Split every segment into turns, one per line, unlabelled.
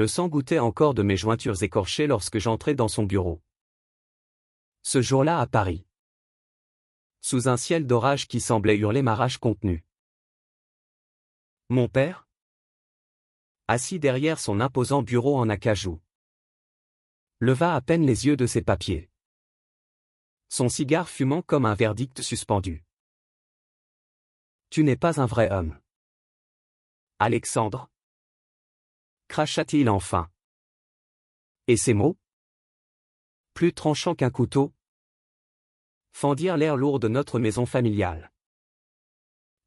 Le sang goûtait encore de mes jointures écorchées lorsque j'entrai dans son bureau. Ce jour-là à Paris. Sous un ciel d'orage qui semblait hurler ma rage contenue. Mon père, assis derrière son imposant bureau en acajou, leva à peine les yeux de ses papiers. Son cigare fumant comme un verdict suspendu. Tu n'es pas un vrai homme. Alexandre, cracha-t-il enfin. Et ces mots, plus tranchants qu'un couteau, fendirent l'air lourd de notre maison familiale,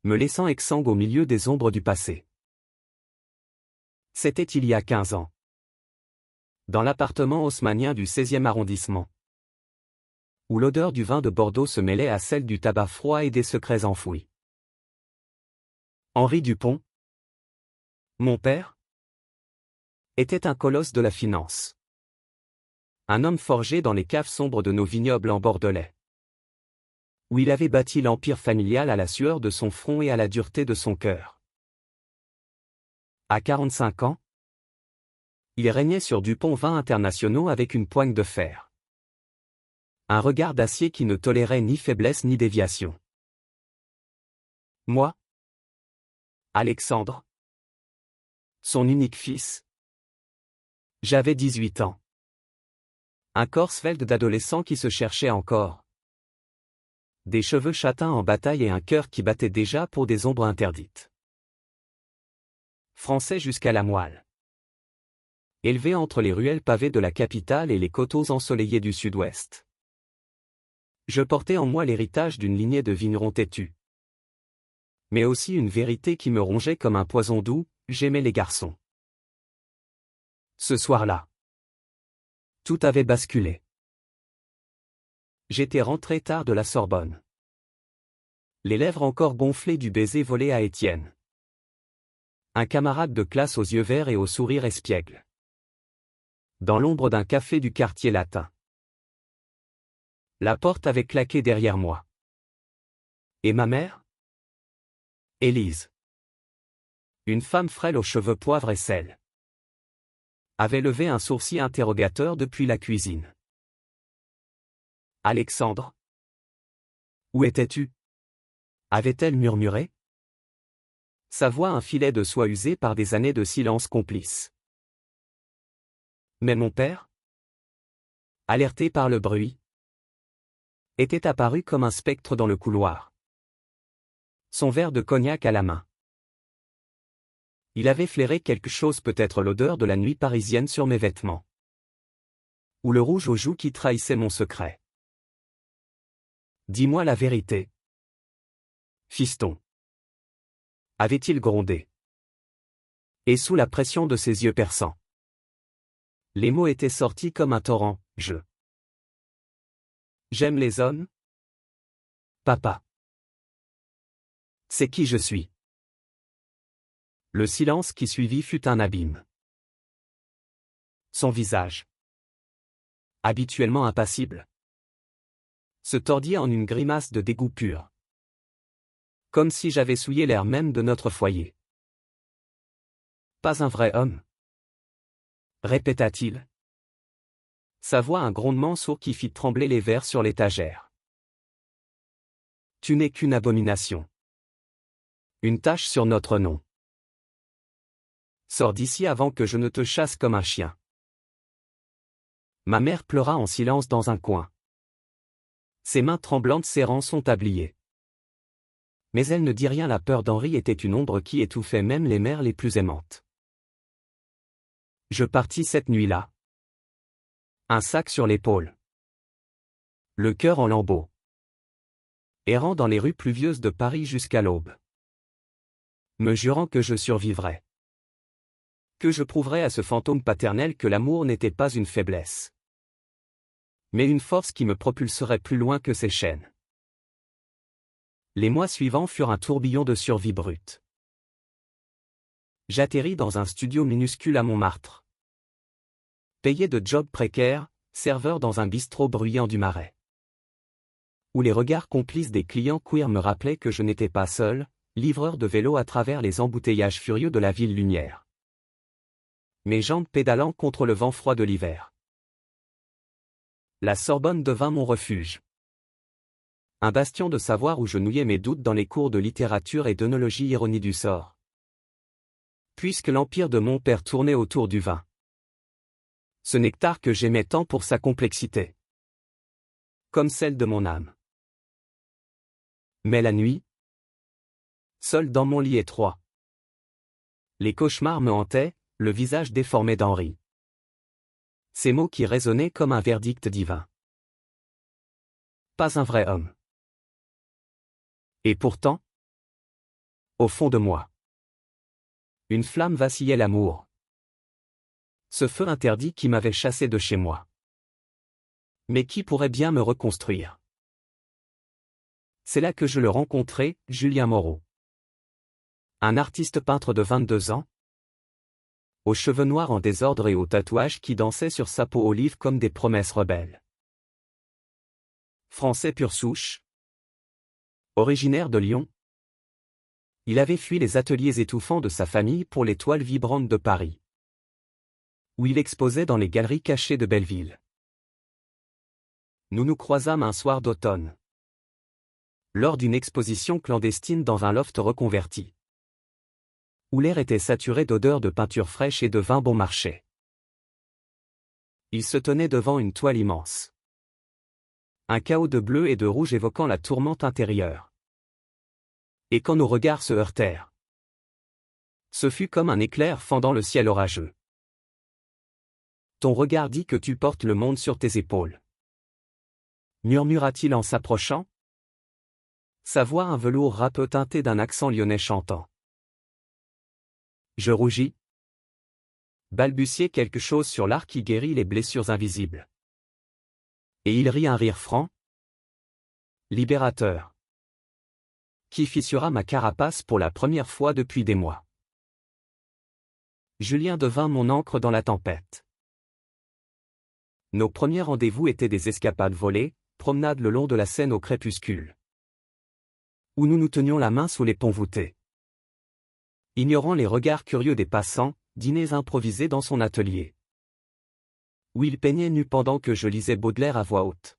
me laissant exsangue au milieu des ombres du passé. C'était il y a 15 ans. Dans l'appartement haussmannien du 16e arrondissement, où l'odeur du vin de Bordeaux se mêlait à celle du tabac froid et des secrets enfouis. Henri Dupont, mon père, était un colosse de la finance. Un homme forgé dans les caves sombres de nos vignobles en Bordelais, où il avait bâti l'empire familial à la sueur de son front et à la dureté de son cœur. À 45 ans, il régnait sur Dupont Vins Internationaux avec une poigne de fer. Un regard d'acier qui ne tolérait ni faiblesse ni déviation. Moi, Alexandre, son unique fils, j'avais 18 ans. Un corps svelte d'adolescent qui se cherchait encore. Des cheveux châtains en bataille et un cœur qui battait déjà pour des ombres interdites. Français jusqu'à la moelle. Élevé entre les ruelles pavées de la capitale et les coteaux ensoleillés du sud-ouest. Je portais en moi l'héritage d'une lignée de vignerons têtus. Mais aussi une vérité qui me rongeait comme un poison doux, j'aimais les garçons. Ce soir-là, tout avait basculé. J'étais rentré tard de la Sorbonne. Les lèvres encore gonflées du baiser volé à Étienne. Un camarade de classe aux yeux verts et au sourire espiègle. Dans l'ombre d'un café du quartier latin. La porte avait claqué derrière moi. Et ma mère ? Élise. Une femme frêle aux cheveux poivre et sel. Avait levé un sourcil interrogateur depuis la cuisine. Alexandre ? Où étais-tu ? Avait-elle murmuré ? Sa voix un filet de soie usé par des années de silence complice. Mais mon père, alerté par le bruit, était apparu comme un spectre dans le couloir. Son verre de cognac à la main. Il avait flairé quelque chose, peut-être l'odeur de la nuit parisienne sur mes vêtements. Ou le rouge aux joues qui trahissait mon secret. Dis-moi la vérité. Fiston. Avait-il grondé. Et sous la pression de ses yeux perçants. Les mots étaient sortis comme un torrent, J'aime les hommes. Papa. C'est qui je suis. Le silence qui suivit fut un abîme. Son visage, habituellement impassible, se tordit en une grimace de dégoût pur. Comme si j'avais souillé l'air même de notre foyer. Pas un vrai homme, répéta-t-il. Sa voix un grondement sourd qui fit trembler les verres sur l'étagère. Tu n'es qu'une abomination. Une tache sur notre nom. Sors d'ici avant que je ne te chasse comme un chien. Ma mère pleura en silence dans un coin. Ses mains tremblantes serrant son tablier. Mais elle ne dit rien, la peur d'Henri était une ombre qui étouffait même les mères les plus aimantes. Je partis cette nuit-là. Un sac sur l'épaule. Le cœur en lambeaux. Errant dans les rues pluvieuses de Paris jusqu'à l'aube. Me jurant que je survivrais. Que je prouverais à ce fantôme paternel que l'amour n'était pas une faiblesse. Mais une force qui me propulserait plus loin que ses chaînes. Les mois suivants furent un tourbillon de survie brute. J'atterris dans un studio minuscule à Montmartre. Payé de jobs précaires, serveur dans un bistrot bruyant du Marais. Où les regards complices des clients queer me rappelaient que je n'étais pas seul, livreur de vélo à travers les embouteillages furieux de la ville lumière. mes jambes pédalant contre le vent froid de l'hiver. La Sorbonne devint mon refuge. Un bastion de savoir où je nouillais mes doutes dans les cours de littérature et d'œnologie, ironie du sort. Puisque l'empire de mon père tournait autour du vin. Ce nectar que j'aimais tant pour sa complexité. Comme celle de mon âme. Mais la nuit, seul dans mon lit étroit, les cauchemars me hantaient, le visage déformé d'Henri. Ces mots qui résonnaient comme un verdict divin. Pas un vrai homme. Et pourtant, au fond de moi, une flamme vacillait l'amour. Ce feu interdit qui m'avait chassé de chez moi. Mais qui pourrait bien me reconstruire? C'est là que je le rencontrai, Julien Moreau. Un artiste peintre de 22 ans, aux cheveux noirs en désordre et aux tatouages qui dansaient sur sa peau olive comme des promesses rebelles. Français pure souche, originaire de Lyon, il avait fui les ateliers étouffants de sa famille pour les toiles vibrantes de Paris, où il exposait dans les galeries cachées de Belleville. Nous nous croisâmes un soir d'automne, lors d'une exposition clandestine dans un loft reconverti, où l'air était saturé d'odeurs de peinture fraîche et de vin bon marché. Il se tenait devant une toile immense. Un chaos de bleu et de rouge évoquant la tourmente intérieure. Et quand nos regards se heurtèrent, ce fut comme un éclair fendant le ciel orageux. Ton regard dit que tu portes le monde sur tes épaules. Murmura-t-il en s'approchant? Sa voix un velours râpeux teinté d'un accent lyonnais chantant. Je rougis. Balbutiai quelque chose sur l'art qui guérit les blessures invisibles. Et il rit un rire franc, libérateur, qui fissura ma carapace pour la première fois depuis des mois. Julien devint mon ancre dans la tempête. Nos premiers rendez-vous étaient des escapades volées, promenades le long de la Seine au crépuscule, où nous nous tenions la main sous les ponts voûtés. Ignorant les regards curieux des passants, dîners improvisés dans son atelier, où il peignait nu pendant que je lisais Baudelaire à voix haute.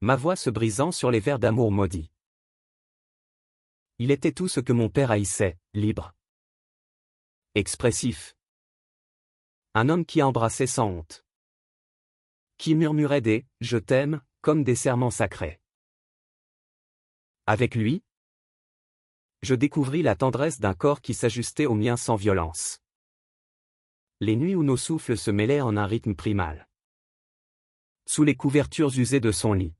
Ma voix se brisant sur les vers d'amour maudits. Il était tout ce que mon père haïssait, libre, expressif. Un homme qui embrassait sans honte. Qui murmurait des « je t'aime » comme des serments sacrés. Avec lui, je découvris la tendresse d'un corps qui s'ajustait au mien sans violence. Les nuits où nos souffles se mêlaient en un rythme primal. Sous les couvertures usées de son lit.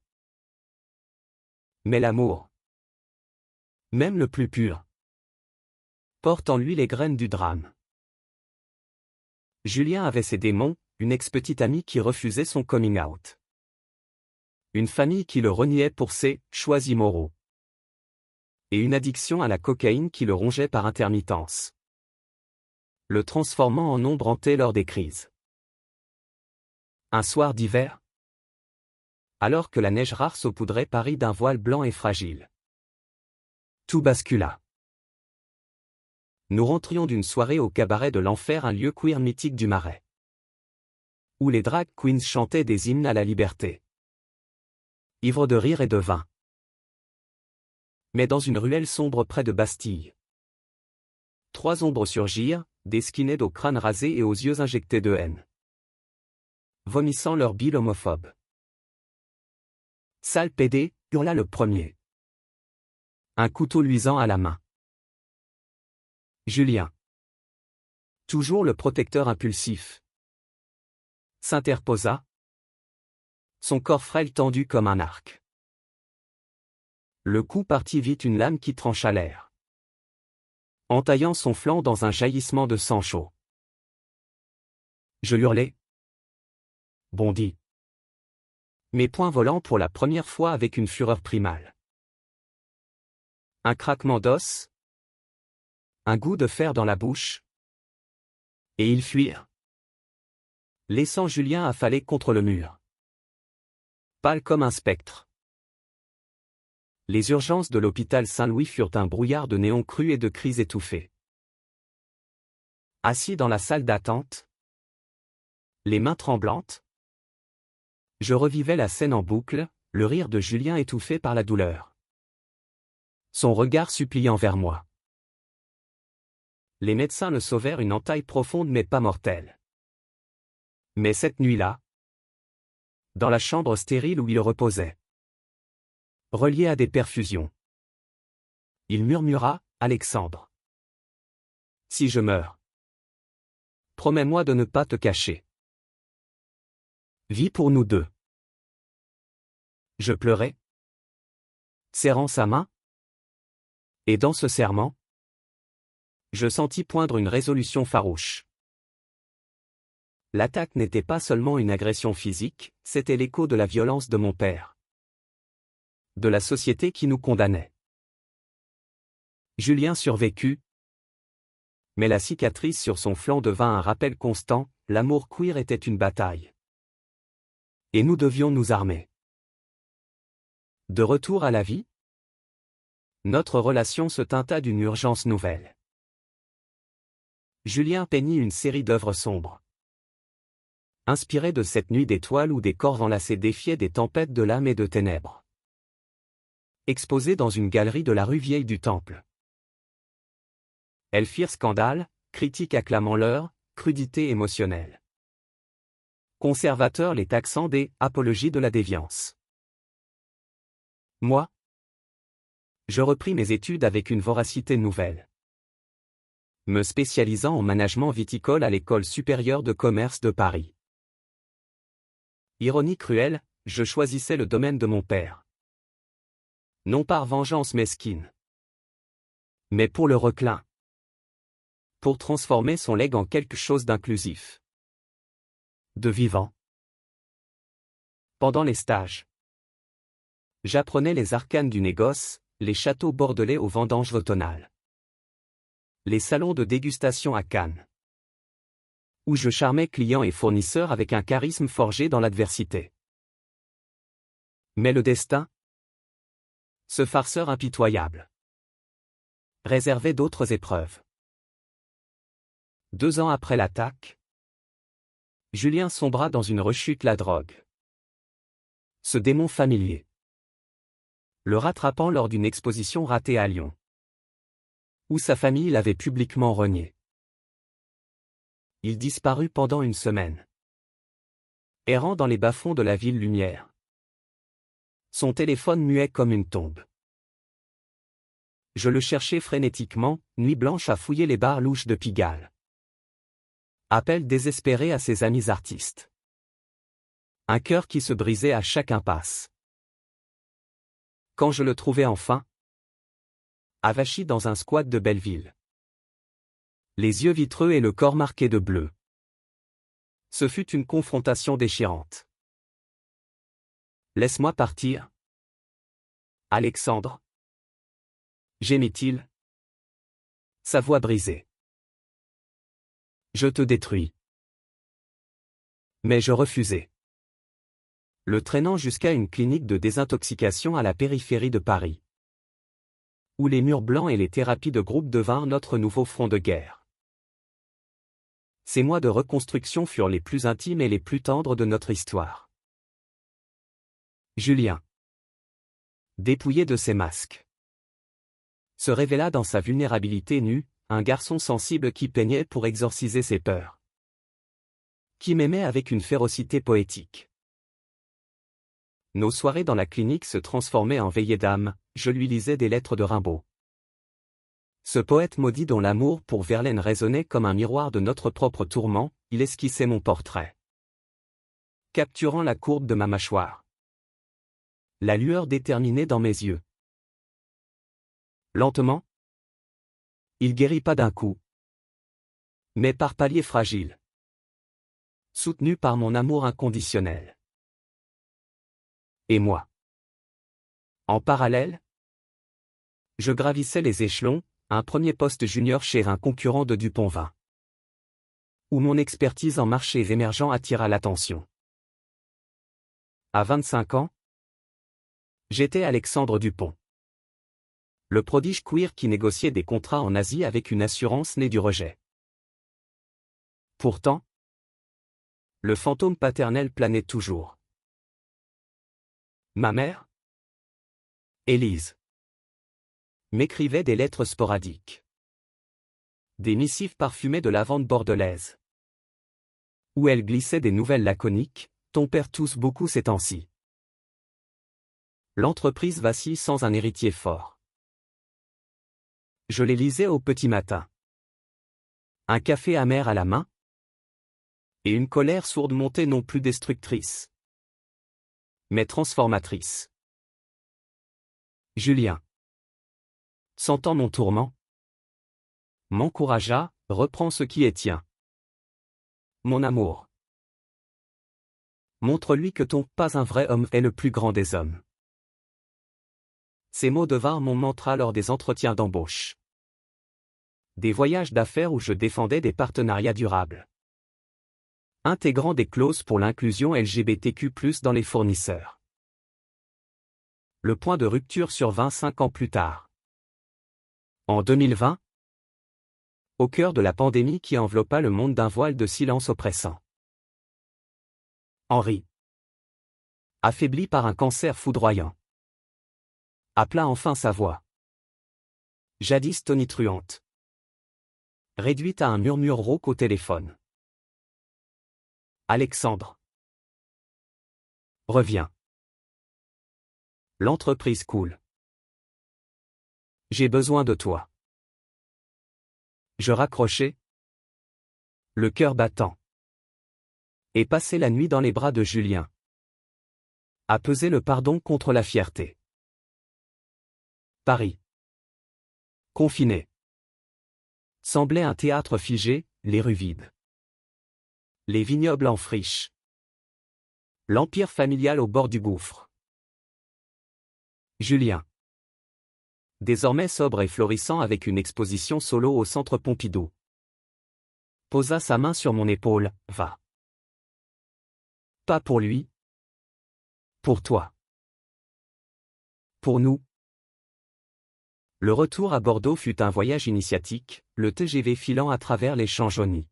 Mais l'amour, même le plus pur, porte en lui les graines du drame. Julien avait ses démons, une ex-petite amie qui refusait son coming out. Une famille qui le reniait pour ses « choisis moraux ». Et une addiction à la cocaïne qui le rongeait par intermittence, le transformant en ombre hantée lors des crises. Un soir d'hiver, alors que la neige rare saupoudrait Paris d'un voile blanc et fragile, tout bascula. Nous rentrions d'une soirée au cabaret de l'Enfer, un lieu queer mythique du Marais, où les drag queens chantaient des hymnes à la liberté, ivres de rire et de vin. Mais dans une ruelle sombre près de Bastille, trois ombres surgirent, des skinheads au crâne rasé et aux yeux injectés de haine, vomissant leur bile homophobe. Sale pédé, hurla le premier, un couteau luisant à la main. Julien, toujours le protecteur impulsif, s'interposa, son corps frêle tendu comme un arc. Le coup partit vite, une lame qui trancha l'air, entaillant son flanc dans un jaillissement de sang chaud. Je hurlai, bondis, mes poings volant pour la première fois avec une fureur primale. Un craquement d'os, un goût de fer dans la bouche, et ils fuirent, laissant Julien affalé contre le mur, pâle comme un spectre. Les urgences de l'hôpital Saint-Louis furent un brouillard de néons crus et de cris étouffés. Assis dans la salle d'attente, les mains tremblantes, je revivais la scène en boucle, le rire de Julien étouffé par la douleur. Son regard suppliant vers moi. Les médecins le sauvèrent une entaille profonde mais pas mortelle. Mais cette nuit-là, dans la chambre stérile où il reposait, relié à des perfusions, il murmura, « Alexandre, si je meurs, promets-moi de ne pas te cacher. Vis pour nous deux. » Je pleurais, serrant sa main, et dans ce serment, je sentis poindre une résolution farouche. L'attaque n'était pas seulement une agression physique, c'était l'écho de la violence de mon père. De la société qui nous condamnait. Julien survécut, mais la cicatrice sur son flanc devint un rappel constant, l'amour queer était une bataille. Et nous devions nous armer. De retour à la vie, notre relation se teinta d'une urgence nouvelle. Julien peignit une série d'œuvres sombres. Inspiré de cette nuit d'étoiles où des corps enlacés défiaient des tempêtes de l'âme et de ténèbres. Exposées dans une galerie de la rue Vieille du Temple. Elles firent scandale, critiques acclamant leur crudité émotionnelle. Conservateurs les taxant des apologies de la déviance. Moi, je repris mes études avec une voracité nouvelle. Me spécialisant en management viticole à l'École supérieure de commerce de Paris. Ironie cruelle, je choisissais le domaine de mon père. Non par vengeance mesquine, mais pour le reclin. Pour transformer son legs en quelque chose d'inclusif. De vivant. Pendant les stages, j'apprenais les arcanes du négoce, les châteaux bordelais aux vendanges automnales. Les salons de dégustation à Cannes. Où je charmais clients et fournisseurs avec un charisme forgé dans l'adversité. Mais le destin, ce farceur impitoyable, réservait d'autres épreuves. 2 ans après l'attaque, Julien sombra dans une rechute, la drogue. Ce démon familier. Le rattrapant lors d'une exposition ratée à Lyon. Où sa famille l'avait publiquement renié. Il disparut pendant une semaine. Errant dans les bas-fonds de la ville lumière. Son téléphone muet comme une tombe. Je le cherchais frénétiquement, nuit blanche à fouiller les bars louches de Pigalle. Appel désespéré à ses amis artistes. Un cœur qui se brisait à chaque impasse. Quand je le trouvai enfin, avachi dans un squat de Belleville. Les yeux vitreux et le corps marqué de bleu. Ce fut une confrontation déchirante. Laisse-moi partir. Alexandre. Gémit-il. Sa voix brisée. Je te détruis. Mais je refusai. Le traînant jusqu'à une clinique de désintoxication à la périphérie de Paris. Où les murs blancs et les thérapies de groupe devinrent notre nouveau front de guerre. Ces mois de reconstruction furent les plus intimes et les plus tendres de notre histoire. Julien, dépouillé de ses masques, se révéla dans sa vulnérabilité nue, un garçon sensible qui peignait pour exorciser ses peurs. Qui m'aimait avec une férocité poétique. Nos soirées dans la clinique se transformaient en veillées d'âme, je lui lisais des lettres de Rimbaud. Ce poète maudit dont l'amour pour Verlaine résonnait comme un miroir de notre propre tourment, il esquissait mon portrait. Capturant la courbe de ma mâchoire. La lueur déterminée dans mes yeux. Lentement. Il guérit pas d'un coup. Mais par paliers fragiles. Soutenu par mon amour inconditionnel. Et moi. En parallèle, je gravissais les échelons, un premier poste junior chez un concurrent de Dupont-Vin. Où mon expertise en marchés émergents attira l'attention. À 25 ans, j'étais Alexandre Dupont. Le prodige queer qui négociait des contrats en Asie avec une assurance née du rejet. Pourtant, le fantôme paternel planait toujours. Ma mère, Élise, m'écrivait des lettres sporadiques. Des missives parfumées de lavande bordelaise. Où elle glissait des nouvelles laconiques, ton père tousse beaucoup ces temps-ci. L'entreprise vacille sans un héritier fort. Je les lisais au petit matin. Un café amer à la main. Et une colère sourde montée non plus destructrice, mais transformatrice. Julien, sentant mon tourment, m'encouragea, reprends ce qui est tien. Mon amour. Montre-lui que ton pas un vrai homme est le plus grand des hommes. Ces mots devinrent mon mantra lors des entretiens d'embauche. Des voyages d'affaires où je défendais des partenariats durables. Intégrant des clauses pour l'inclusion LGBTQ+ dans les fournisseurs. Le point de rupture survint 5 ans plus tard. En 2020, au cœur de la pandémie qui enveloppa le monde d'un voile de silence oppressant. Henri, affaibli par un cancer foudroyant, appela enfin sa voix. Jadis tonitruante. Réduite à un murmure rauque au téléphone. Alexandre. Reviens. L'entreprise coule. J'ai besoin de toi. Je raccrochai, le cœur battant. Et passai la nuit dans les bras de Julien. À peser le pardon contre la fierté. Paris. Confiné. Semblait un théâtre figé, les rues vides. Les vignobles en friche. L'empire familial au bord du gouffre. Julien. Désormais sobre et florissant avec une exposition solo au Centre Pompidou. Posa sa main sur mon épaule, va. Pas pour lui. Pour toi. Pour nous. Le retour à Bordeaux fut un voyage initiatique, le TGV filant à travers les champs jaunis.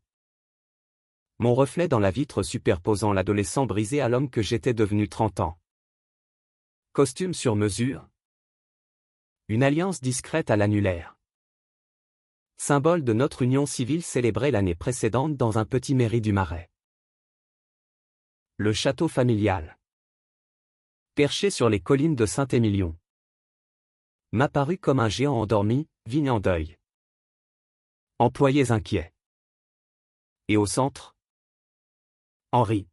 Mon reflet dans la vitre superposant l'adolescent brisé à l'homme que j'étais devenu 30 ans. Costume sur mesure. Une alliance discrète à l'annulaire. Symbole de notre union civile célébrée l'année précédente dans un petit mairie du Marais. Le château familial. Perché sur les collines de Saint-Émilion. M'apparut comme un géant endormi, vigne en deuil. Employés inquiets. Et au centre, Henri.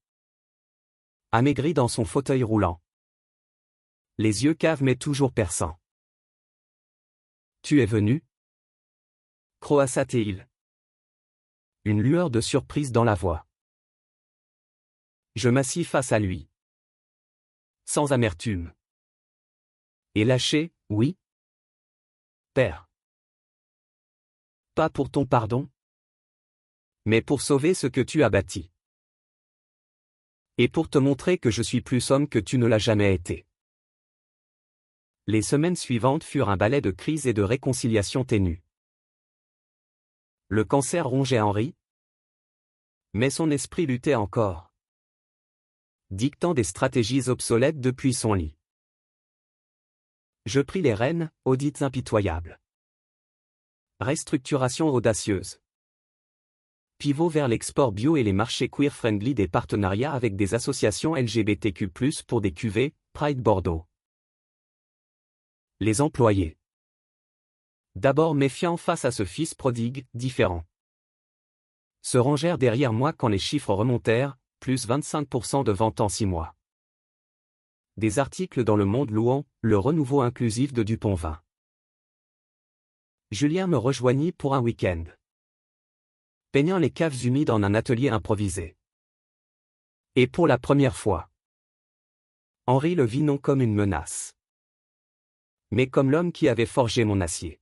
Amaigri dans son fauteuil roulant. Les yeux caves mais toujours perçants. Tu es venu? Croassa-t-il. Une lueur de surprise dans la voix. Je m'assis face à lui. Sans amertume. Et lâché, oui. Père. Pas pour ton pardon, mais pour sauver ce que tu as bâti. Et pour te montrer que je suis plus homme que tu ne l'as jamais été. Les semaines suivantes furent un ballet de crise et de réconciliation ténue. Le cancer rongeait Henri, mais son esprit luttait encore, dictant des stratégies obsolètes depuis son lit. Je pris les rênes, audits impitoyables. Restructuration audacieuse. Pivot vers l'export bio et les marchés queer-friendly des partenariats avec des associations LGBTQ+, pour des cuvées, Pride Bordeaux. Les employés. D'abord méfiants face à ce fils prodigue, différent. Se rangèrent derrière moi quand les chiffres remontèrent, plus 25% de ventes en 6 mois. Des articles dans Le Monde louant le renouveau inclusif de Dupont-Vin. Julien me rejoignit pour un week-end. Peignant les caves humides en un atelier improvisé. Et pour la première fois, Henri le vit non comme une menace, mais comme l'homme qui avait forgé mon acier.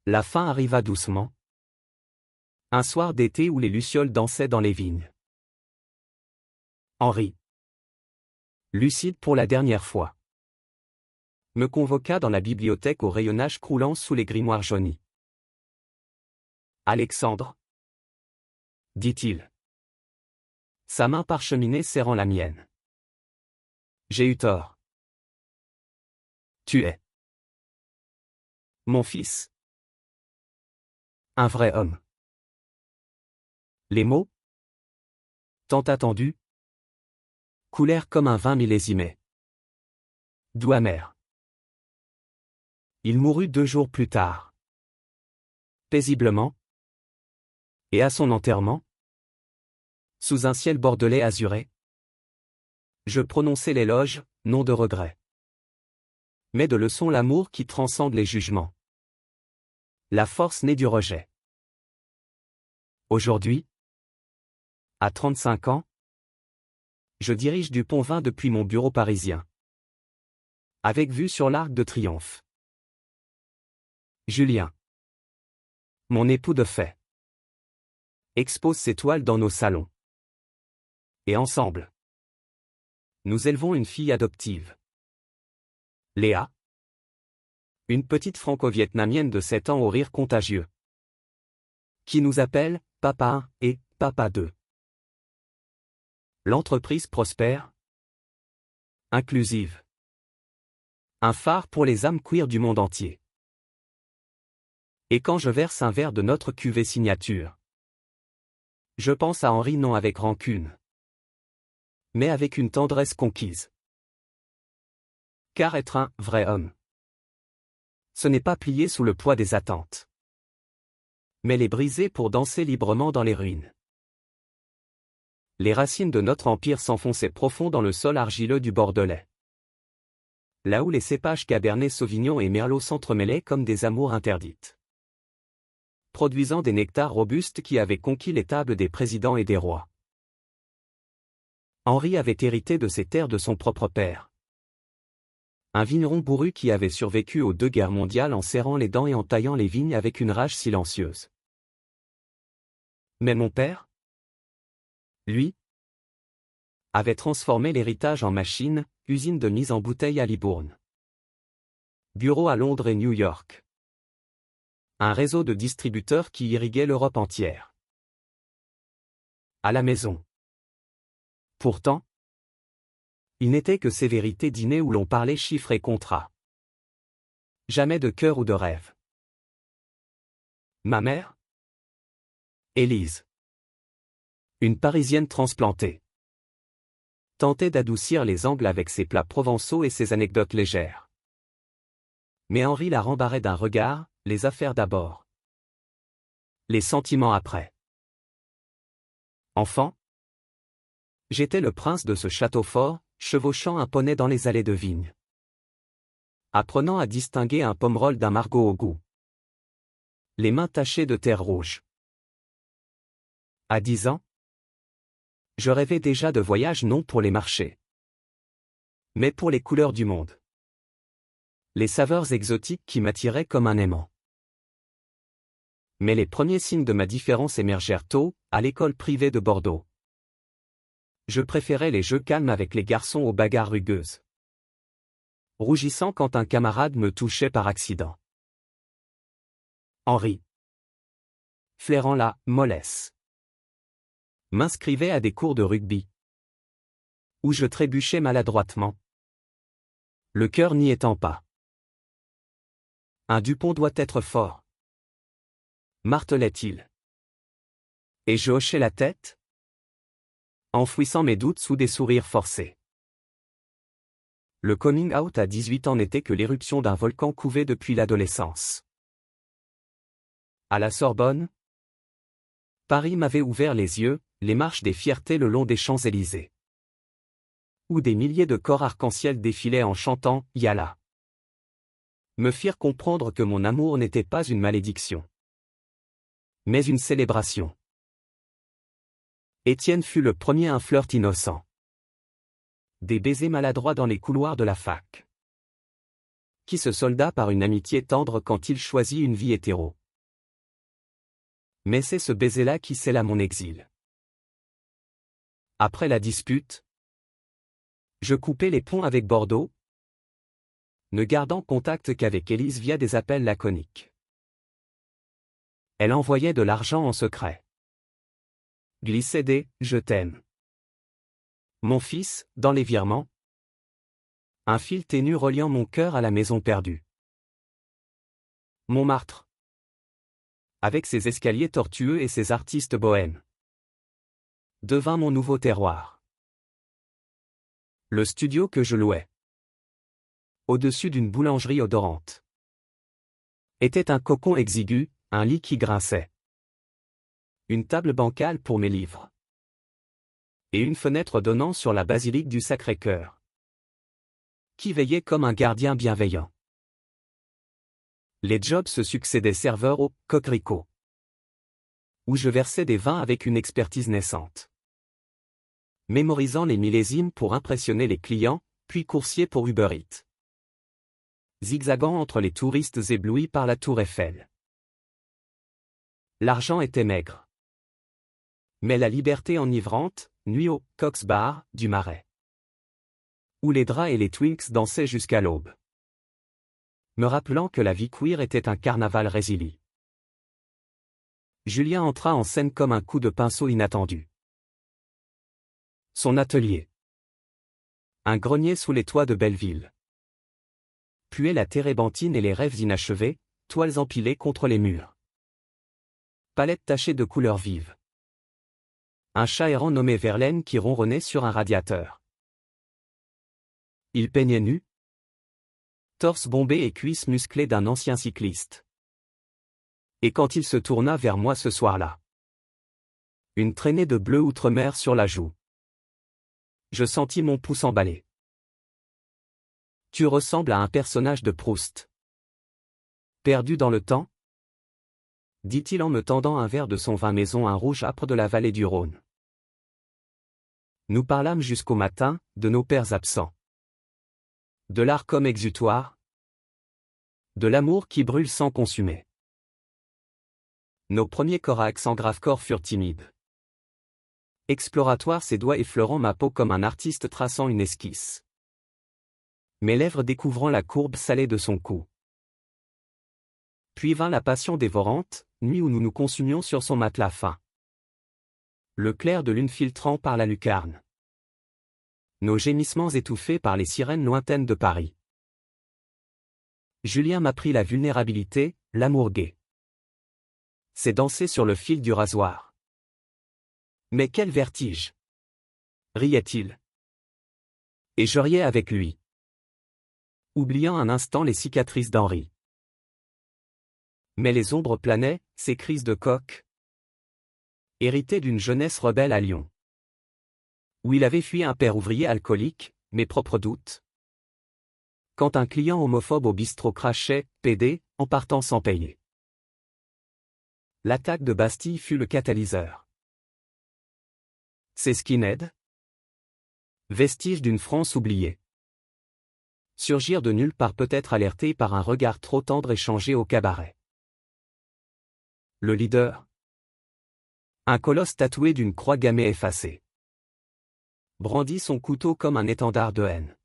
La fin arriva doucement. Un soir d'été où les lucioles dansaient dans les vignes. Henri, lucide pour la dernière fois, me convoqua dans la bibliothèque au rayonnage croulant sous les grimoires jaunis. Alexandre, dit-il. Sa main parcheminée serrant la mienne. J'ai eu tort. Tu es mon fils. Un vrai homme. Les mots, tant attendus, coulèrent comme un vin millésimé. Doux amer. Il mourut 2 jours plus tard. Paisiblement. Et à son enterrement, sous un ciel bordelais azuré, je prononçai l'éloge, non de regret, mais de leçon l'amour qui transcende les jugements. La force née du rejet. Aujourd'hui, à 35 ans, je dirige du Pont-Vin depuis mon bureau parisien, avec vue sur l'Arc de Triomphe. Julien, mon époux de fait, expose ses toiles dans nos salons. Et ensemble, nous élevons une fille adoptive. Léa, une petite franco-vietnamienne de 7 ans au rire contagieux, qui nous appelle Papa 1 et Papa 2. L'entreprise prospère, inclusive. Un phare pour les âmes queer du monde entier. Et quand je verse un verre de notre cuvée signature, je pense à Henri non avec rancune, mais avec une tendresse conquise. Car être un vrai homme, ce n'est pas plier sous le poids des attentes, mais les briser pour danser librement dans les ruines. Les racines de notre empire s'enfonçaient profond dans le sol argileux du Bordelais. Là où les cépages Cabernet Sauvignon et Merlot s'entremêlaient comme des amours interdites, produisant des nectars robustes qui avaient conquis les tables des présidents et des rois. Henri avait hérité de ces terres de son propre père. Un vigneron bourru qui avait survécu aux 2 guerres mondiales en serrant les dents et en taillant les vignes avec une rage silencieuse. Mais mon père, lui, avait transformé l'héritage en machine, usine de mise en bouteille à Libourne, bureau à Londres et New York. Un réseau de distributeurs qui irriguait l'Europe entière. À la maison. Pourtant, il n'était que ces vérités dîners où l'on parlait chiffres et contrats. Jamais de cœur ou de rêve. Ma mère, Élise, une Parisienne transplantée, tentait d'adoucir les angles avec ses plats provençaux et ses anecdotes légères. Mais Henri la rembarrait d'un regard, les affaires d'abord. Les sentiments après. Enfant, j'étais le prince de ce château fort, chevauchant un poney dans les allées de vigne, apprenant à distinguer un pomerol d'un margot au goût, les mains tachées de terre rouge. À 10 ans, je rêvais déjà de voyages non pour les marchés, mais pour les couleurs du monde. Les saveurs exotiques qui m'attiraient comme un aimant. Mais les premiers signes de ma différence émergèrent tôt, à l'école privée de Bordeaux. Je préférais les jeux calmes avec les garçons aux bagarres rugueuses, rougissant quand un camarade me touchait par accident. Henri, flairant la mollesse, m'inscrivait à des cours de rugby, où je trébuchais maladroitement, le cœur n'y étant pas. Un Dupont doit être fort, martelait-il. Et je hochais la tête, enfouissant mes doutes sous des sourires forcés. Le coming out à 18 ans n'était que l'éruption d'un volcan couvé depuis l'adolescence. À la Sorbonne, Paris m'avait ouvert les yeux, les marches des fiertés le long des Champs-Élysées, où des milliers de corps arc-en-ciel défilaient en chantant « Yalla », me firent comprendre que mon amour n'était pas une malédiction, mais une célébration. Étienne fut le premier un flirt innocent. Des baisers maladroits dans les couloirs de la fac, qui se solda par une amitié tendre quand il choisit une vie hétéro. Mais c'est ce baiser-là qui scella mon exil. Après la dispute, je coupais les ponts avec Bordeaux, ne gardant contact qu'avec Élise via des appels laconiques. Elle envoyait de l'argent en secret. glissaient des « je t'aime ». Mon fils, dans les virements. Un fil ténu reliant mon cœur à la maison perdue. Montmartre. Avec ses escaliers tortueux et ses artistes bohèmes. Devint mon nouveau terroir. Le studio que je louais, au-dessus d'une boulangerie odorante, était un cocon exigu, un lit qui grinçait, une table bancale pour mes livres, et une fenêtre donnant sur la basilique du Sacré-Cœur, qui veillait comme un gardien bienveillant. Les jobs se succédaient serveur au « coquericot », où je versais des vins avec une expertise naissante, mémorisant les millésimes pour impressionner les clients, puis coursier pour Uber Eats, zigzagant entre les touristes éblouis par la tour Eiffel. L'argent était maigre, mais la liberté enivrante nuit au « Cox Bar » du Marais, où les draps et les twinks dansaient jusqu'à l'aube, me rappelant que la vie queer était un carnaval résili. Julien entra en scène comme un coup de pinceau inattendu. Son atelier. Un grenier sous les toits de Belleville. Puait la térébenthine et les rêves inachevés, toiles empilées contre les murs. Palettes tachées de couleurs vives. Un chat errant nommé Verlaine qui ronronnait sur un radiateur. Il peignait nu. Torse bombé et cuisses musclées d'un ancien cycliste. Et quand il se tourna vers moi ce soir-là, une traînée de bleu outre-mer sur la joue. Je sentis mon pouce emballé. Tu ressembles à un personnage de Proust. Perdu dans le temps? Dit-il en me tendant un verre de son vin maison, un rouge âpre de la vallée du Rhône. Nous parlâmes jusqu'au matin, de nos pères absents. De l'art comme exutoire. De l'amour qui brûle sans consumer. Nos premiers corax en grave-corps furent timides. Exploratoire, ses doigts effleurant ma peau comme un artiste traçant une esquisse. Mes lèvres découvrant la courbe salée de son cou. Puis vint la passion dévorante, nuit où nous nous consumions sur son matelas fin. Le clair de lune filtrant par la lucarne. Nos gémissements étouffés par les sirènes lointaines de Paris. Julien m'apprit la vulnérabilité, l'amour gai. C'est danser sur le fil du rasoir. Mais quel vertige! Riait-il. Et je riais avec lui, oubliant un instant les cicatrices d'Henri. Mais les ombres planaient, ces crises de coq, héritées d'une jeunesse rebelle à Lyon, où il avait fui un père ouvrier alcoolique, mes propres doutes. Quand un client homophobe au bistrot crachait « PD » en partant sans payer. L'attaque de Bastille fut le catalyseur. Ces skinheads, vestiges d'une France oubliée, surgirent de nulle part, peut-être alertés par un regard trop tendre échangé au cabaret. Le leader, un colosse tatoué d'une croix gammée effacée, brandit son couteau comme un étendard de haine.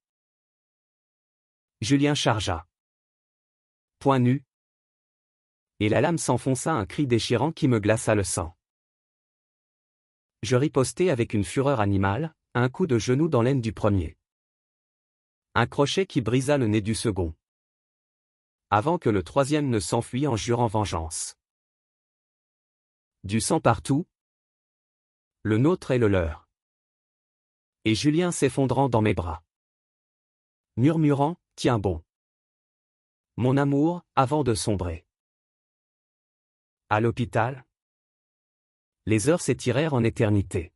Julien chargea, poing nu, et la lame s'enfonça, un cri déchirant qui me glaça le sang. Je ripostai avec une fureur animale, un coup de genou dans l'aine du premier. Un crochet qui brisa le nez du second. Avant que le troisième ne s'enfuît en jurant vengeance. Du sang partout. Le nôtre et le leur. Et Julien s'effondrant dans mes bras. Murmurant, tiens bon. Mon amour, avant de sombrer. À l'hôpital. Les heures s'étirèrent en éternité.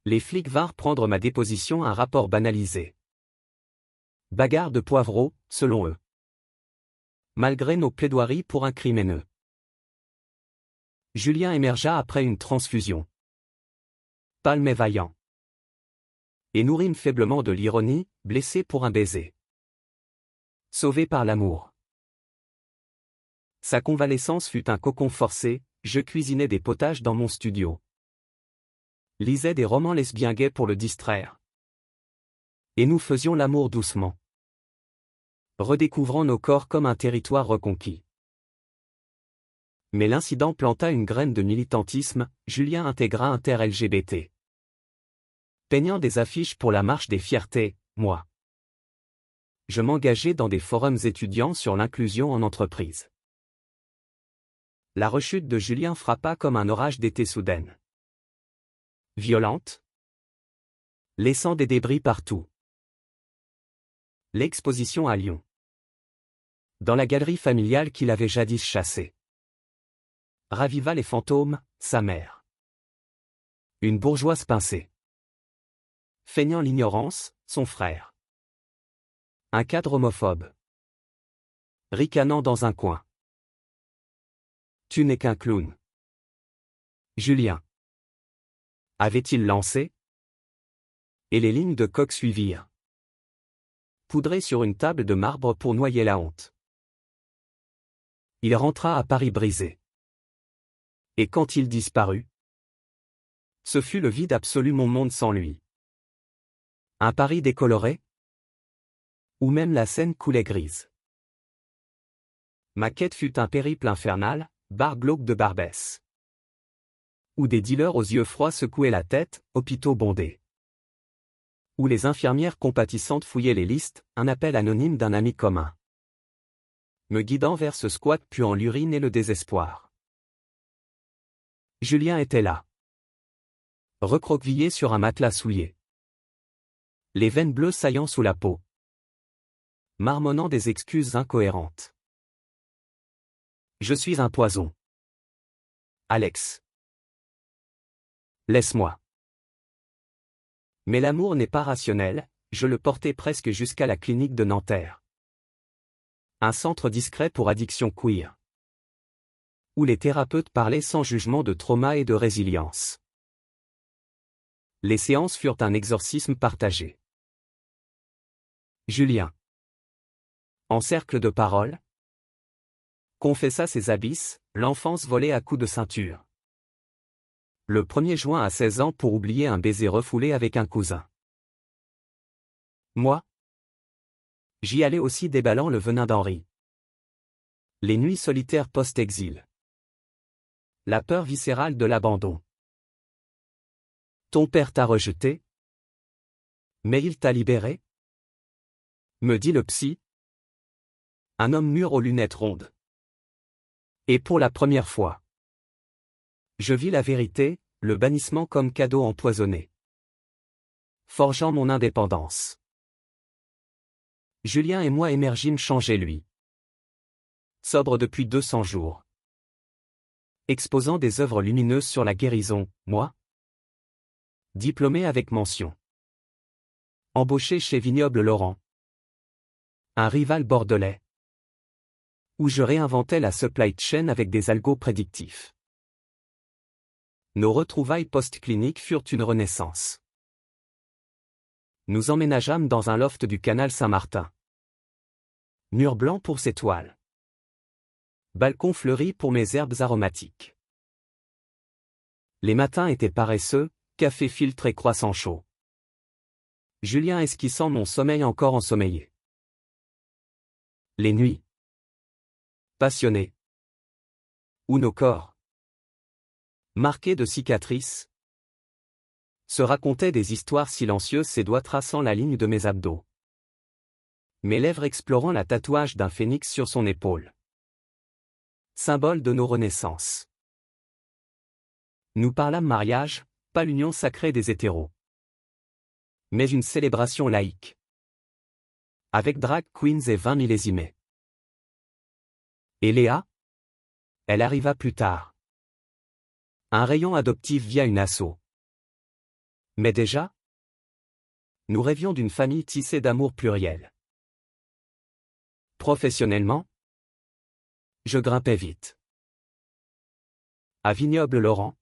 Les flics vinrent prendre ma déposition, un rapport banalisé. Bagarre de poivreaux, selon eux. Malgré nos plaidoiries pour un crime haineux. Julien émergea après une transfusion. Pâle mais vaillant. Et nourrîmes faiblement de l'ironie, blessé pour un baiser. Sauvé par l'amour. Sa convalescence fut un cocon forcé, je cuisinais des potages dans mon studio. Lisais des romans lesbiens gays pour le distraire. Et nous faisions l'amour doucement. Redécouvrant nos corps comme un territoire reconquis. Mais l'incident planta une graine de militantisme, Julien intégra Inter-LGBT. Peignant des affiches pour la marche des fiertés, moi. Je m'engageais dans des forums étudiants sur l'inclusion en entreprise. La rechute de Julien frappa comme un orage d'été soudaine. Violente, laissant des débris partout. L'exposition à Lyon. Dans la galerie familiale qu'il avait jadis chassée. Raviva les fantômes, sa mère. Une bourgeoise pincée. Feignant l'ignorance, son frère. Un cadre homophobe. Ricanant dans un coin. Tu n'es qu'un clown. Julien. Avait-il lancé? Et les lignes de coq suivirent. Poudré sur une table de marbre pour noyer la honte. Il rentra à Paris brisé. Et quand il disparut? Ce fut le vide absolu, mon monde sans lui. Un Paris décoloré? Ou même la Seine coulait grise. Ma quête fut un périple infernal, bar glauque de Barbès. Où des dealers aux yeux froids secouaient la tête, hôpitaux bondés. Où les infirmières compatissantes fouillaient les listes, un appel anonyme d'un ami commun. Me guidant vers ce squat puant l'urine et le désespoir. Julien était là. Recroquevillé sur un matelas souillé. Les veines bleues saillant sous la peau. Marmonnant des excuses incohérentes. Je suis un poison. Alex. Laisse-moi. Mais l'amour n'est pas rationnel, je le portais presque jusqu'à la clinique de Nanterre. Un centre discret pour addiction queer. Où les thérapeutes parlaient sans jugement de trauma et de résilience. Les séances furent un exorcisme partagé. Julien. En cercle de parole. Confessa ses abysses, l'enfance volée à coups de ceinture. Le 1er juin à 16 ans pour oublier un baiser refoulé avec un cousin. Moi? J'y allais aussi déballant le venin d'Henri. Les nuits solitaires post-exil. La peur viscérale de l'abandon. Ton père t'a rejeté? Mais il t'a libéré? Me dit le psy. Un homme mûr aux lunettes rondes. Et pour la première fois. Je vis la vérité, le bannissement comme cadeau empoisonné. Forgeant mon indépendance. Julien et moi émergîmes changés lui. Sobre depuis 200 jours. Exposant des œuvres lumineuses sur la guérison, moi. Diplômé avec mention. Embauché chez Vignoble Laurent. Un rival bordelais. Où je réinventais la supply chain avec des algos prédictifs. Nos retrouvailles post-cliniques furent une renaissance. Nous emménageâmes dans un loft du canal Saint-Martin. Mur blanc pour ses toiles. Balcon fleuri pour mes herbes aromatiques. Les matins étaient paresseux, café filtré croissant chaud. Julien esquissant mon sommeil encore ensommeillé. Les nuits. Passionnés. Où nos corps, marqués de cicatrices, se racontaient des histoires silencieuses, ses doigts traçant la ligne de mes abdos. Mes lèvres explorant la tatouage d'un phénix sur son épaule. Symbole de nos renaissances. Nous parlâmes mariage, pas l'union sacrée des hétéros. Mais une célébration laïque. Avec drag queens et 20 millésimés. Et Léa? Elle arriva plus tard. Un rayon adoptif via une asso. Mais déjà? Nous rêvions d'une famille tissée d'amour pluriel. Professionnellement? Je grimpais vite. À Vignoble Laurent.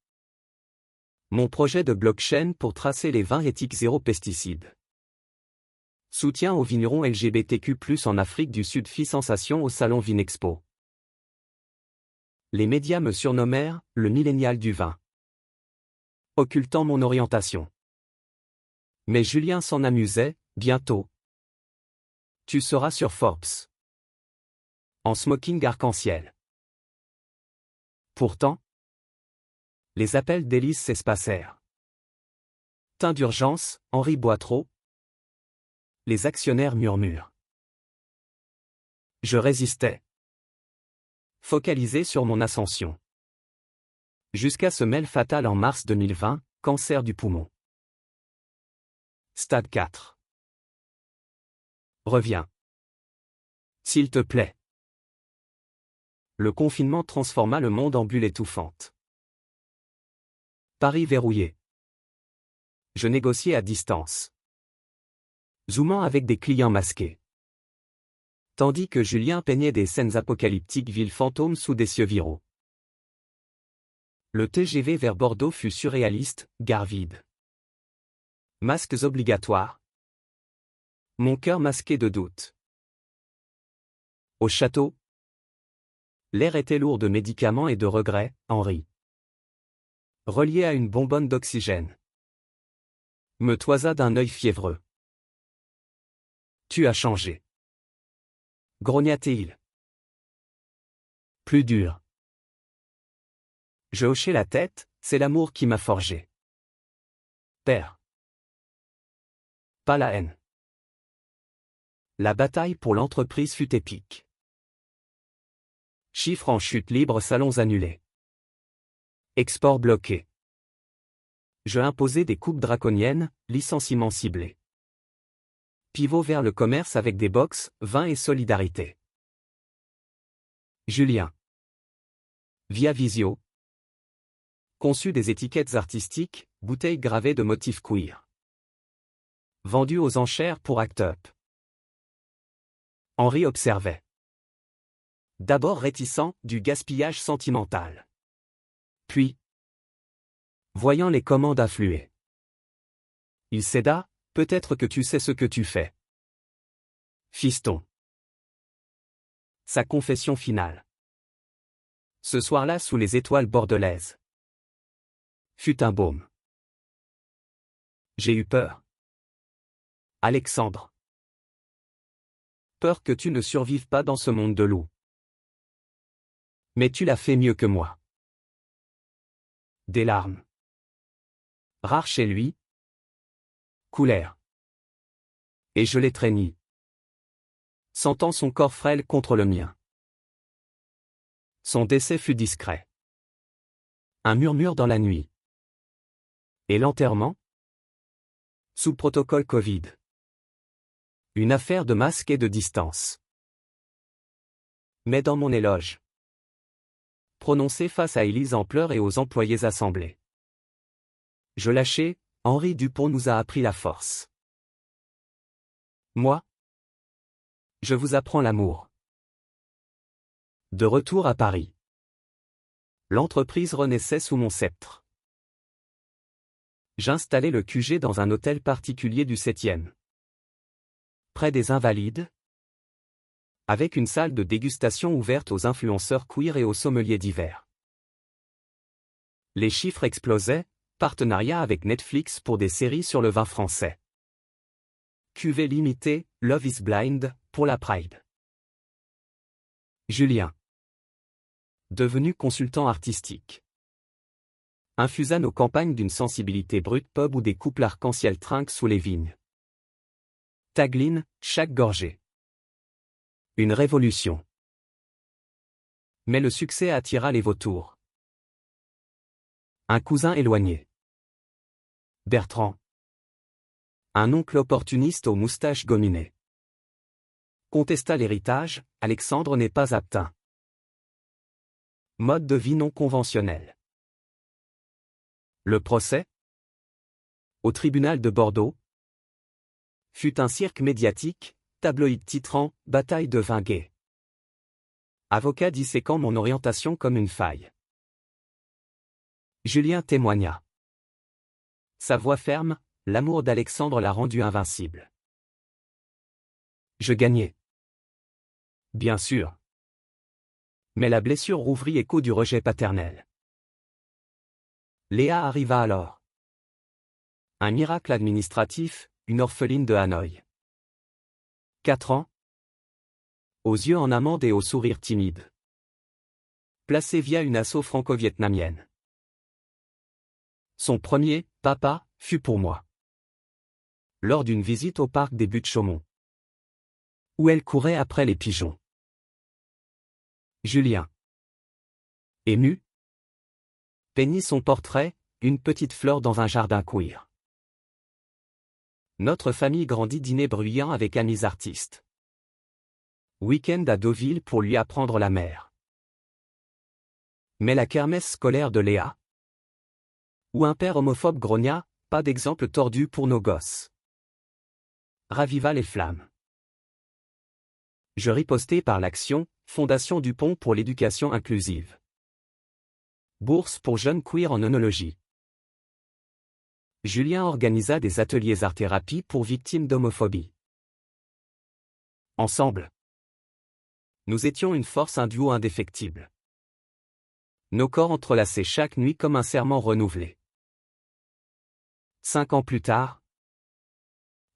Mon projet de blockchain pour tracer les vins éthiques zéro pesticides. Soutien aux vignerons LGBTQ+ en Afrique du Sud fit sensation au salon Vinexpo. Les médias me surnommèrent le millénial du vin. Occultant mon orientation. Mais Julien s'en amusait, bientôt. Tu seras sur Forbes. En smoking arc-en-ciel. Pourtant, les appels d'Élise s'espacèrent. Teint d'urgence, Henri Boitreau. Les actionnaires murmurent. Je résistais. Focalisé sur mon ascension. Jusqu'à ce mail fatal en mars 2020, cancer du poumon. Stade 4. Reviens. S'il te plaît. Le confinement transforma le monde en bulle étouffante. Paris verrouillé. Je négociais à distance. Zoomant avec des clients masqués. Tandis que Julien peignait des scènes apocalyptiques villes fantômes sous des cieux viraux. Le TGV vers Bordeaux fut surréaliste, gare vide. Masques obligatoires. Mon cœur masqué de doute. Au château. L'air était lourd de médicaments et de regrets, Henri. Relié à une bonbonne d'oxygène. Me toisa d'un œil fiévreux. Tu as changé. Grogna-t-il. Plus dur. Je hochai la tête, c'est l'amour qui m'a forgé. Père. Pas la haine. La bataille pour l'entreprise fut épique. Chiffres en chute libre, salons annulés. Export bloqué. Je imposais des coupes draconiennes, licenciements ciblés. Pivot vers le commerce avec des box, vin et solidarité. Julien. Via Visio. Conçu des étiquettes artistiques, bouteilles gravées de motifs queer. Vendu aux enchères pour Act Up. Henri observait. D'abord réticent, du gaspillage sentimental. Puis, voyant les commandes affluer, il céda, peut-être que tu sais ce que tu fais. Fiston. Sa confession finale. Ce soir-là sous les étoiles bordelaises. Fut un baume. J'ai eu peur. Alexandre. Peur que tu ne survives pas dans ce monde de loups. Mais tu l'as fait mieux que moi. Des larmes. Rares chez lui. Coulèrent. Et je l'étreignis. Sentant son corps frêle contre le mien. Son décès fut discret. Un murmure dans la nuit. Et l'enterrement? Sous protocole Covid. Une affaire de masque et de distance. Mais dans mon éloge. Prononcé face à Élise en pleurs et aux employés assemblés. Je lâchai, Henri Dupont nous a appris la force. Moi? Je vous apprends l'amour. De retour à Paris. L'entreprise renaissait sous mon sceptre. J'installai le QG dans un hôtel particulier du 7e. Près des Invalides. Avec une salle de dégustation ouverte aux influenceurs queer et aux sommeliers divers. Les chiffres explosaient, partenariat avec Netflix pour des séries sur le vin français. Cuvée limitée, Love is Blind, pour la Pride. Julien. Devenu consultant artistique. Infusa nos campagnes d'une sensibilité brute pub où des couples arc-en-ciel trinquent sous les vignes. Tagline, chaque gorgée. Une révolution. Mais le succès attira les vautours. Un cousin éloigné. Bertrand. Un oncle opportuniste aux moustaches gominées. Contesta l'héritage, Alexandre n'est pas apteint. Mode de vie non conventionnel. Le procès, au tribunal de Bordeaux, fut un cirque médiatique, tabloïd titrant « Bataille de vin gay ». Avocat disséquant mon orientation comme une faille. Julien témoigna. Sa voix ferme, l'amour d'Alexandre l'a rendu invincible. Je gagnai. Bien sûr. Mais la blessure rouvrit écho du rejet paternel. Léa arriva alors. Un miracle administratif, une orpheline de Hanoï. 4 ans. Aux yeux en amande et au sourire timide. placé via une asso franco-vietnamienne. Son premier « papa » fut pour moi. Lors d'une visite au parc des Buttes-Chaumont, où elle courait après les pigeons. Julien, ému, peignit son portrait, une petite fleur dans un jardin queer. Notre famille grandit dîner bruyant avec amis artistes. Week-end à Deauville pour lui apprendre la mer. Mais la kermesse scolaire de Léa, où un père homophobe grogna, pas d'exemple tordu pour nos gosses, raviva les flammes. Je ripostai par l'action, Fondation Dupont pour l'éducation inclusive. Bourse pour jeunes queer en œnologie. Julien organisa des ateliers art-thérapie pour victimes d'homophobie. Ensemble, nous étions une force, un duo indéfectible. Nos corps entrelacés chaque nuit comme un serment renouvelé. 5 ans plus tard,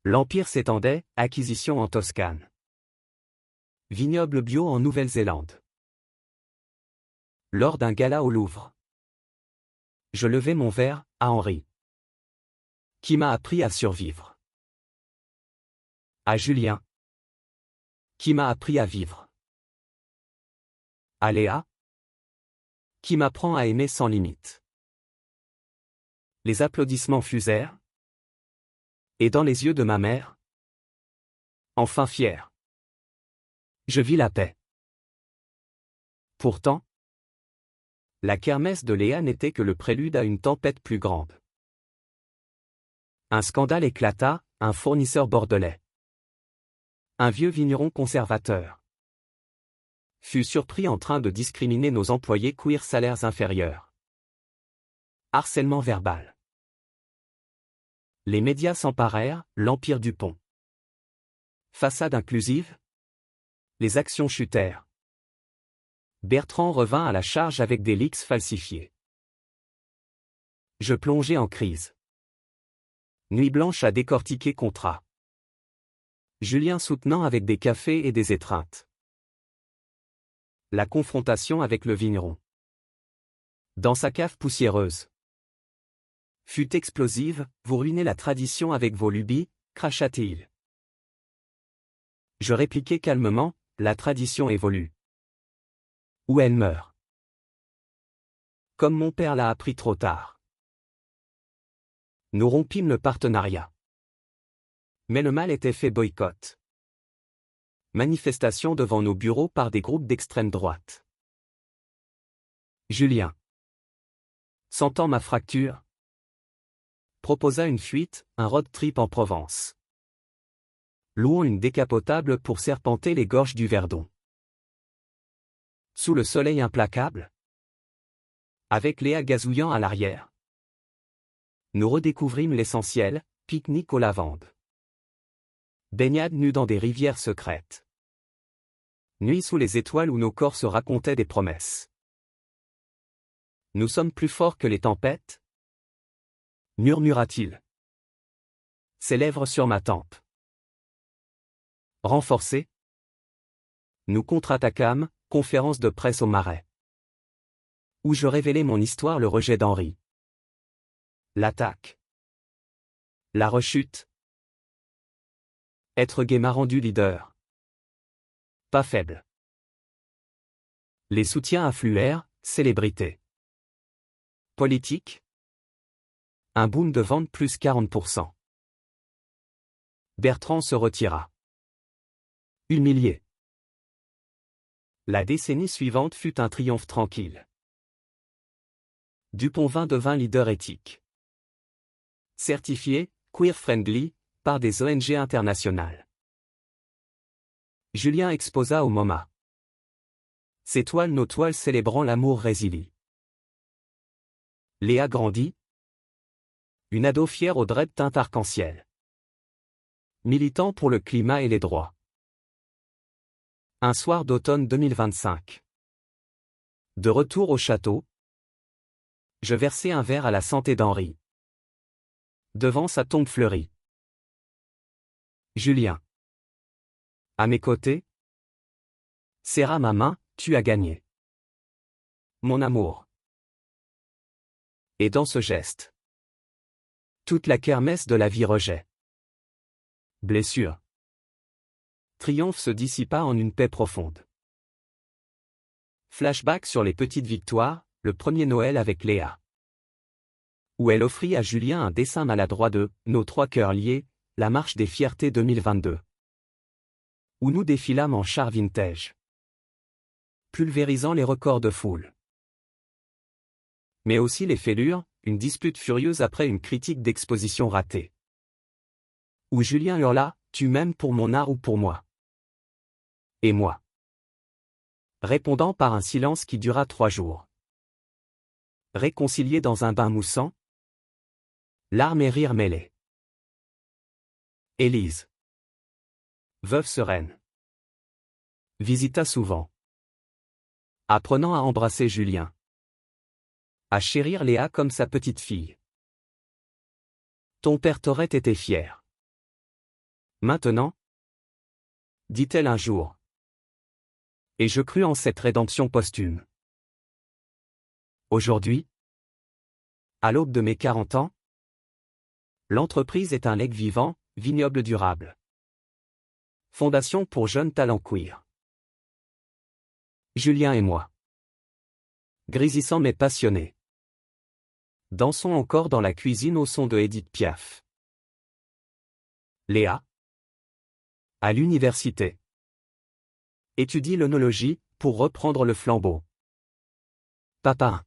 l'Empire s'étendait, acquisition en Toscane. Vignoble bio en Nouvelle-Zélande. Lors d'un gala au Louvre, je levai mon verre à Henri, qui m'a appris à survivre. À Julien, qui m'a appris à vivre. À Léa, qui m'apprend à aimer sans limite. Les applaudissements fusèrent, et dans les yeux de ma mère, enfin fière, je vis la paix. Pourtant, la kermesse de Léa n'était que le prélude à une tempête plus grande. Un scandale éclata, un fournisseur bordelais, un vieux vigneron conservateur, fut surpris en train de discriminer nos employés queer salaires inférieurs. Harcèlement verbal. Les médias s'emparèrent, l'Empire Dupont. Façade inclusive. Les actions chutèrent. Bertrand revint à la charge avec des leaks falsifiés. Je plongeai en crise. Nuit blanche à décortiquer contrat. Julien soutenant avec des cafés et des étreintes. La confrontation avec le vigneron, dans sa cave poussiéreuse, fut explosive. Vous ruinez la tradition avec vos lubies, cracha-t-il. Je répliquai calmement, la tradition évolue. Ou elle meurt. Comme mon père l'a appris trop tard. Nous rompîmes le partenariat. Mais le mal était fait, boycott. Manifestation devant nos bureaux par des groupes d'extrême droite. Julien, sentant ma fracture, proposa une fuite, un road trip en Provence. Louons une décapotable pour serpenter les gorges du Verdon. Sous le soleil implacable, avec Léa gazouillant à l'arrière, nous redécouvrîmes l'essentiel, pique-nique aux lavandes. Baignade nue dans des rivières secrètes. Nuit sous les étoiles où nos corps se racontaient des promesses. Nous sommes plus forts que les tempêtes, murmura-t-il. Ses lèvres sur ma tempe. Renforcés, nous contre-attaquâmes, conférence de presse au Marais, où je révélai mon histoire, le rejet d'Henri. L'attaque. La rechute. Être gay m'a rendu leader. Pas faible. Les soutiens affluèrent, célébrité. Politique. Un boom de vente plus 40%. Bertrand se retira. Humilié. La décennie suivante fut un triomphe tranquille. Dupont devint leader éthique. Certifié, queer-friendly, par des ONG internationales. Julien exposa au MoMA. Ces toiles, nos toiles célébrant l'amour résilie. Léa grandit. Une ado fière aux dreads teintes arc-en-ciel. Militant pour le climat et les droits. Un soir d'automne 2025. De retour au château, je versai un verre à la santé d'Henri. Devant sa tombe fleurie. Julien, à mes côtés, serra ma main, tu as gagné. mon amour. Et dans ce geste, toute la kermesse de la vie rejet. Blessure. Triomphe se dissipa en une paix profonde. Flashback sur les petites victoires, le premier Noël avec Léa. Où elle offrit à Julien un dessin maladroit de « Nos trois cœurs liés », la marche des fiertés 2022. Où nous défilâmes en char vintage, pulvérisant les records de foule. Mais aussi les fêlures, une dispute furieuse après une critique d'exposition ratée. Où Julien hurla « Tu m'aimes pour mon art ou pour moi ?» Et moi, répondant par un silence qui dura 3 jours. Réconciliés dans un bain moussant, larmes et rires mêlés. Élise, veuve sereine, visita souvent, apprenant à embrasser Julien, à chérir Léa comme sa petite fille. Ton père t'aurait été fier. Maintenant, dit-elle un jour. Et je crus en cette rédemption posthume. Aujourd'hui, à l'aube de mes 40 ans, l'entreprise est un legs vivant, vignoble durable. Fondation pour jeunes talents queer. Julien et moi. Grisissants mais passionnés. Dansons encore dans la cuisine au son de Édith Piaf. Léa. À l'université. Étudie l'œnologie, pour reprendre le flambeau. Papa.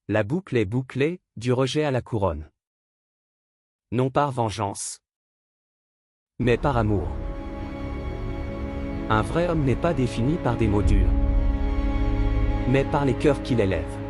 La boucle est bouclée, du rejet à la couronne. Non par vengeance, mais par amour. Un vrai homme n'est pas défini par des mots durs, mais par les cœurs qu'il élève.